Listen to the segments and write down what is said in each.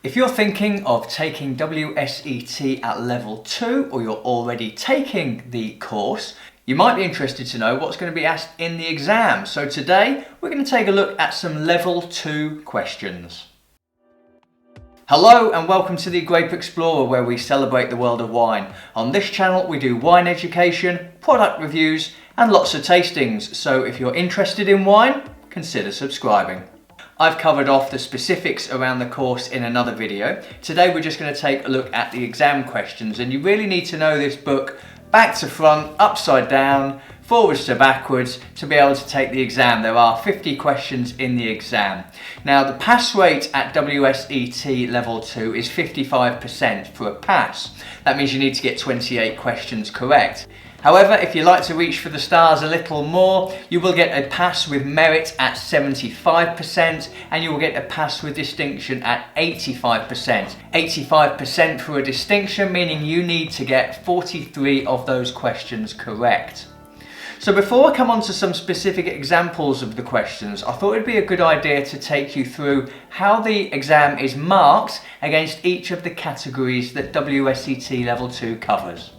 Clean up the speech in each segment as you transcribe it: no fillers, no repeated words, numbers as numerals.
If you're thinking of taking WSET at Level 2 or you're already taking the course, you might be interested to know what's going to be asked in the exam. So today we're going to take a look at some Level 2 questions. Hello and welcome to the Grape Explorer, where we celebrate the world of wine. On this channel we do wine education, product reviews and lots of tastings. So if you're interested in wine, consider subscribing. I've covered off the specifics around the course in another video. Today we're just going to take a look at the exam questions, and you really need to know this book back to front, upside down, forwards to backwards to be able to take the exam. There are 50 questions in the exam. Now the pass rate at WSET Level 2 is 55% for a pass. That means you need to get 28 questions correct. However, if you like to reach for the stars a little more, you will get a pass with merit at 75% and you will get a pass with distinction at 85%. 85% for a distinction, meaning you need to get 43 of those questions correct. So before I come on to some specific examples of the questions, I thought it'd be a good idea to take you through how the exam is marked against each of the categories that WSET Level 2 covers.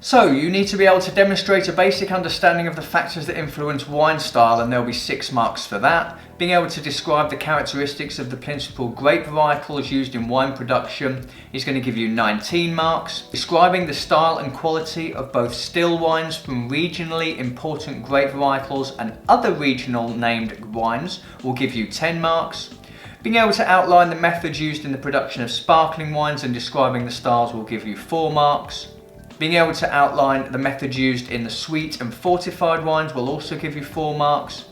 So you need to be able to demonstrate a basic understanding of the factors that influence wine style, and there'll be 6 marks for that. Being able to describe the characteristics of the principal grape varietals used in wine production is going to give you 19 marks. Describing the style and quality of both still wines from regionally important grape varietals and other regional named wines will give you 10 marks. Being able to outline the methods used in the production of sparkling wines and describing the styles will give you 4 marks. Being able to outline the method used in the sweet and fortified wines will also give you 4 marks.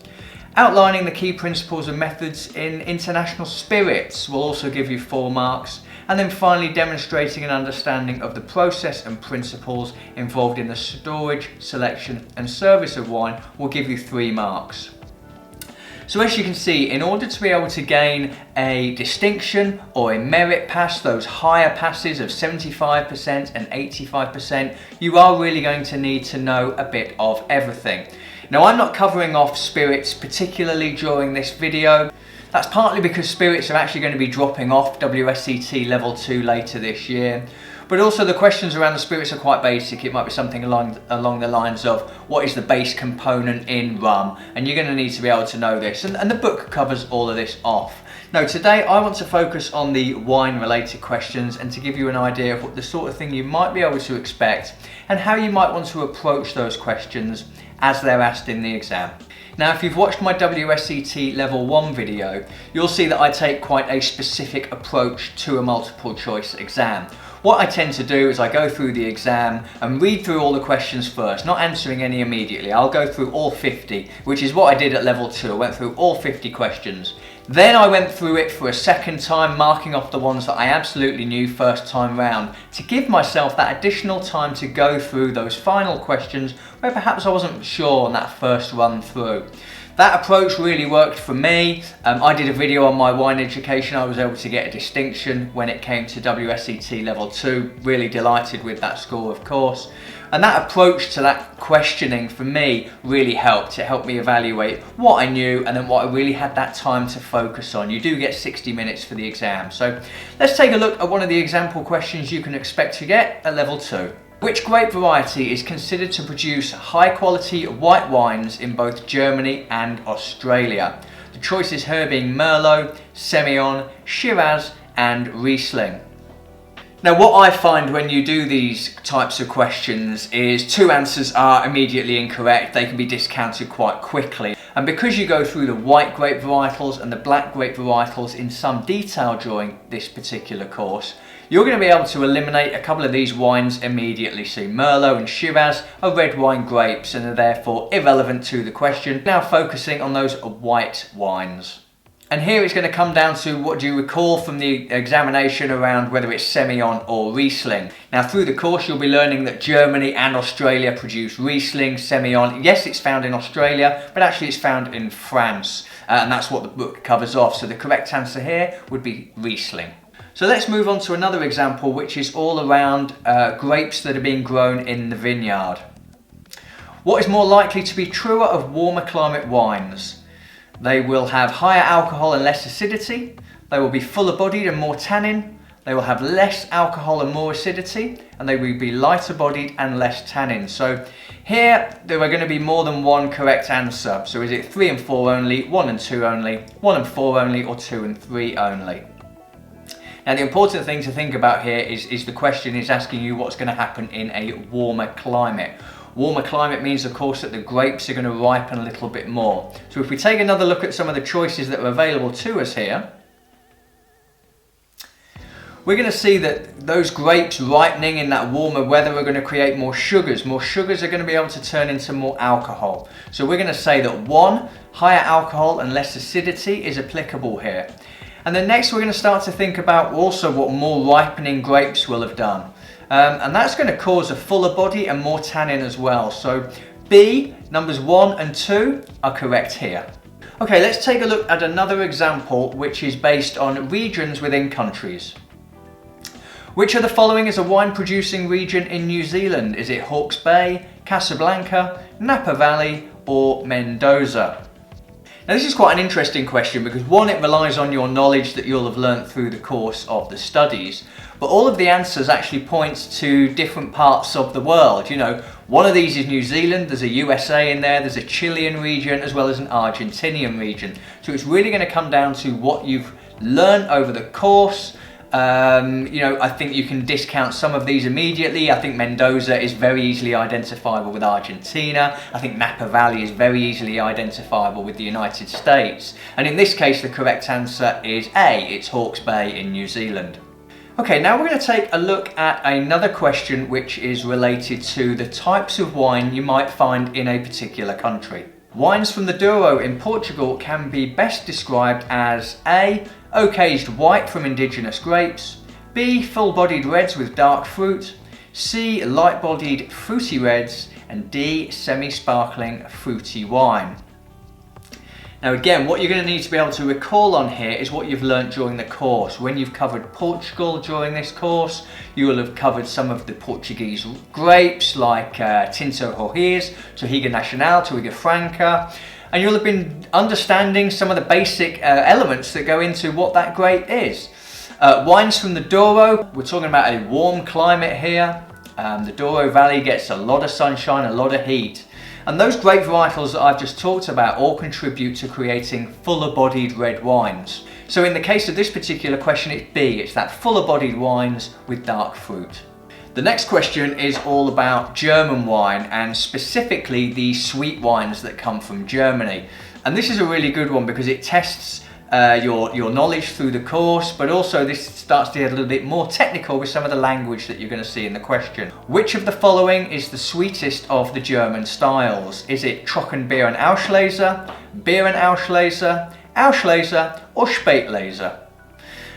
Outlining the key principles and methods in international spirits will also give you 4 marks. And then finally, demonstrating an understanding of the process and principles involved in the storage, selection and service of wine will give you 3 marks. So as you can see, in order to be able to gain a distinction or a merit pass, those higher passes of 75% and 85%, you are really going to need to know a bit of everything. Now, I'm not covering off spirits particularly during this video. That's partly because spirits are actually going to be dropping off WSET Level 2 later this year. But also the questions around the spirits are quite basic. It might be something along the lines of what is the base component in rum, and you're going to need to be able to know this, and the book covers all of this off. Now today I want to focus on the wine related questions and to give you an idea of what the sort of thing you might be able to expect and how you might want to approach those questions as they're asked in the exam. Now, if you've watched my WSET Level 1 video, you'll see that I take quite a specific approach to a multiple choice exam. What I tend to do is I go through the exam and read through all the questions first, not answering any immediately. I'll go through all 50, which is what I did at Level 2. I went through all 50 questions. Then I went through it for a second time, marking off the ones that I absolutely knew first time round, to give myself that additional time to go through those final questions where perhaps I wasn't sure on that first run through. That approach really worked for me. I did a video on my wine education. I was able to get a distinction when it came to WSET Level 2. Really delighted with that score, of course. And that approach to that questioning for me really helped. It helped me evaluate what I knew and then what I really had that time to focus on. You do get 60 minutes for the exam. So let's take a look at one of the example questions you can expect to get at Level 2. Which grape variety is considered to produce high quality white wines in both Germany and Australia? The choices here being Merlot, Semillon, Shiraz and Riesling. Now, what I find when you do these types of questions is 2 answers are immediately incorrect. They can be discounted quite quickly. And because you go through the white grape varietals and the black grape varietals in some detail during this particular course, you're going to be able to eliminate a couple of these wines immediately. So Merlot and Shiraz are red wine grapes and are therefore irrelevant to the question. Now focusing on those white wines. And here it's going to come down to what do you recall from the examination around whether it's Semillon or Riesling. Now through the course you'll be learning that Germany and Australia produce Riesling, Semillon. Yes, it's found in Australia, but actually it's found in France. And that's what the book covers off. So the correct answer here would be Riesling. So let's move on to another example, which is all around grapes that are being grown in the vineyard. What is more likely to be truer of warmer climate wines? They will have higher alcohol and less acidity. They will be fuller bodied and more tannin. They will have less alcohol and more acidity, and they will be lighter bodied and less tannin. So here there are going to be more than one correct answer. So is it 3 and 4 only, 1 and 2 only, 1 and 4 only, or 2 and 3 only? Now the important thing to think about here is the question is asking you what's going to happen in a warmer climate. Warmer climate means of course that the grapes are going to ripen a little bit more. So if we take another look at some of the choices that are available to us here, we're going to see that those grapes ripening in that warmer weather are going to create more sugars. More sugars are going to be able to turn into more alcohol. So we're going to say that 1, higher alcohol and less acidity is applicable here. And then next we're going to start to think about also what more ripening grapes will have done. And that's going to cause a fuller body and more tannin as well. So B, numbers 1 and 2 are correct here. Okay, let's take a look at another example which is based on regions within countries. Which of the following is a wine producing region in New Zealand? Is it Hawke's Bay, Casablanca, Napa Valley, or Mendoza? Now this is quite an interesting question because 1, it relies on your knowledge that you'll have learnt through the course of the studies, but all of the answers actually point to different parts of the world. You know, one of these is New Zealand, there's a USA in there, there's a Chilean region as well as an Argentinian region. So it's really going to come down to what you've learnt over the course. You know, I think you can discount some of these immediately. I think Mendoza is very easily identifiable with Argentina. I think Napa Valley is very easily identifiable with the United States. And in this case, the correct answer is A, it's Hawke's Bay in New Zealand. Okay, now we're going to take a look at another question which is related to the types of wine you might find in a particular country. Wines from the Douro in Portugal can be best described as A, oak-aged white from indigenous grapes, B, full-bodied reds with dark fruit, C, light-bodied fruity reds, and D, semi-sparkling fruity wine. Now again, what you're going to need to be able to recall on here is what you've learnt during the course. When you've covered Portugal during this course, you will have covered some of the Portuguese grapes like Tinto Roriz, Tohiga Nacional, Tohiga Franca, and you'll have been understanding some of the basic elements that go into what that grape is. Wines from the Douro, we're talking about a warm climate here. The Douro Valley gets a lot of sunshine, a lot of heat. And those grape varietals that I've just talked about all contribute to creating fuller bodied red wines. So in the case of this particular question, it's B, it's that fuller bodied wines with dark fruit. The next question is all about German wine and specifically the sweet wines that come from Germany. And this is a really good one because it tests your knowledge through the course, but also this starts to get a little bit more technical with some of the language that you're going to see in the question. Which of the following is the sweetest of the German styles? Is it Trockenbeer and Auslese, Beer and Auslese, Auslese, or Spätlese?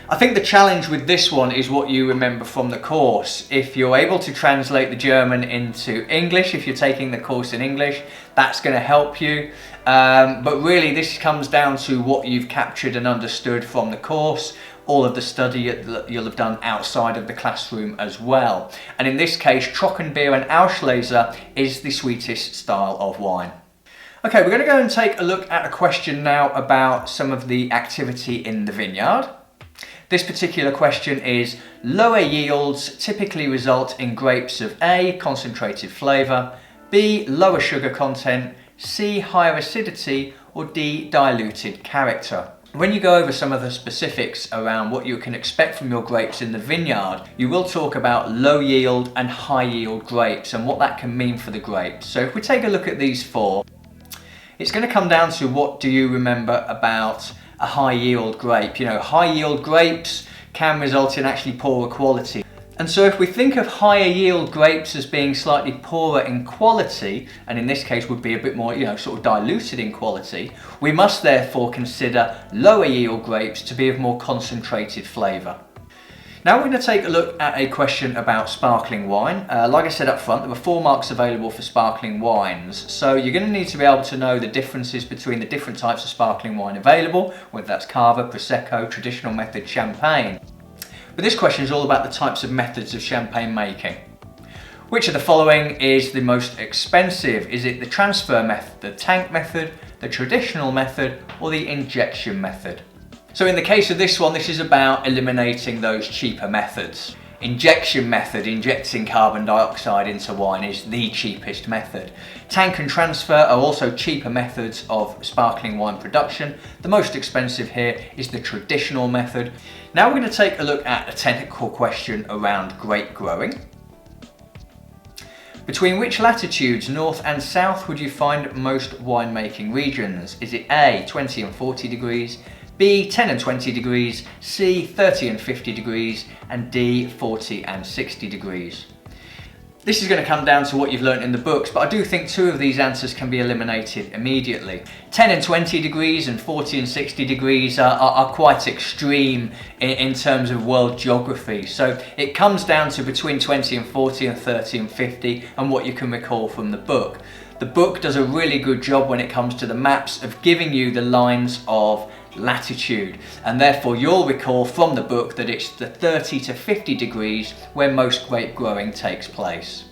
I think the challenge with this one is what you remember from the course. If you're able to translate the German into English, if you're taking the course in English, that's going to help you. But really this comes down to what you've captured and understood from the course, all of the study that you'll have done outside of the classroom as well. And in this case, Trockenbeer and Auslese is the sweetest style of wine. Okay, we're going to go and take a look at a question now about some of the activity in the vineyard. This particular question is, lower yields typically result in grapes of A, concentrated flavour, B, lower sugar content, C, higher acidity, or D, diluted character. When you go over some of the specifics around what you can expect from your grapes in the vineyard, you will talk about low yield and high yield grapes and what that can mean for the grapes. So if we take a look at these four, it's going to come down to what do you remember about a high yield grape. You know, high yield grapes can result in actually poorer quality. And so if we think of higher yield grapes as being slightly poorer in quality, and in this case would be a bit more, you know, sort of diluted in quality, we must therefore consider lower yield grapes to be of more concentrated flavour. Now we're going to take a look at a question about sparkling wine. Like I said up front, there were 4 marks available for sparkling wines. So you're going to need to be able to know the differences between the different types of sparkling wine available, whether that's Cava, Prosecco, traditional method, champagne. But this question is all about the types of methods of champagne making. Which of the following is the most expensive? Is it the transfer method, the tank method, the traditional method, or the injection method? So in the case of this one, this is about eliminating those cheaper methods. Injection method, injecting carbon dioxide into wine, is the cheapest method. Tank and transfer are also cheaper methods of sparkling wine production. The most expensive here is the traditional method. Now we're going to take a look at a technical question around grape growing. Between which latitudes, north and south, would you find most winemaking regions? Is it A, 20 and 40 degrees, B, 10 and 20 degrees, C, 30 and 50 degrees, and D, 40 and 60 degrees? This is going to come down to what you've learnt in the books, but I do think two of these answers can be eliminated immediately. 10 and 20 degrees and 40 and 60 degrees are quite extreme in terms of world geography. So it comes down to between 20 and 40 and 30 and 50 and what you can recall from the book. The book does a really good job when it comes to the maps of giving you the lines of latitude, and therefore you'll recall from the book that it's the 30 to 50 degrees where most grape growing takes place.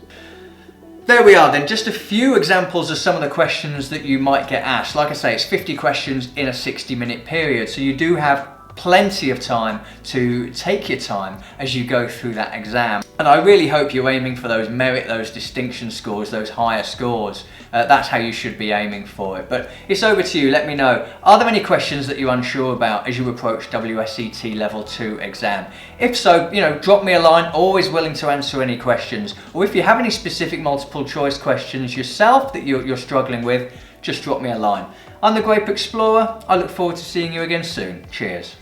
There we are then, just a few examples of some of the questions that you might get asked. Like I say, it's 50 questions in a 60-minute period, so you do have plenty of time to take your time as you go through that exam. And I really hope you're aiming for those merit, those distinction scores, those higher scores. That's how you should be aiming for it. But it's over to you. Let me know. Are there any questions that you're unsure about as you approach WSET Level 2 exam? If so, drop me a line. Always willing to answer any questions. Or if you have any specific multiple choice questions yourself that you're struggling with, just drop me a line. I'm the Grape Explorer. I look forward to seeing you again soon. Cheers.